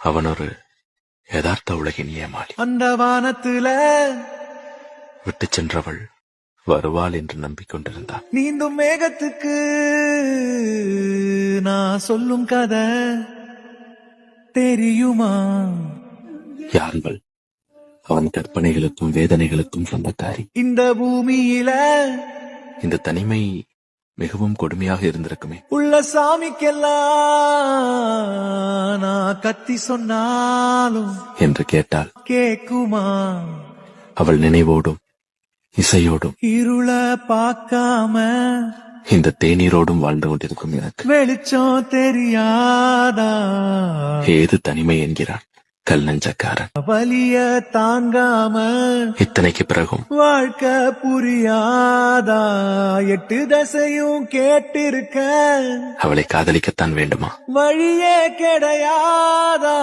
அவன் ஒரு யதார்த்த உலகின் ஏமாளி. அந்த வானத்துல விட்டு சென்றவள் வருவாள் என்று நம்பிக்கொண்டிருந்தான். நீந்தும் மேகத்துக்கு நான் சொல்லும் கதை தெரியுமா? யாருங்கள் அவன் கற்பனைகளுக்கும் வேதனைகளுக்கும் சொந்தக்காரி. இந்த பூமியில இந்த தனிமை மிகவும் கொடுமையாக இருந்திருக்குமே. உள்ள சாமிக்கெல்லாம் நான் கத்தி சொன்னாலும் என்று கேட்டாள். கேக்குமா? அவள் நினைவோடும் இசையோடும் இருள பார்க்காம இந்த தேநீரோடும் வாழ்ந்து கொண்டிருக்கும் எனக்கு வெளிச்சம் தெரியாதா? ஏது தனிமை என்கிறான் கல் நெஞ்சக்காரன். வலிய தாங்காம இத்தனைக்கு பிறகும் வாழ்க்கை புரியாதா? 8 தசையும் கேட்டிருக்க அவளை காதலிக்கத்தான் வேண்டுமா? வழியே கிடையாதா?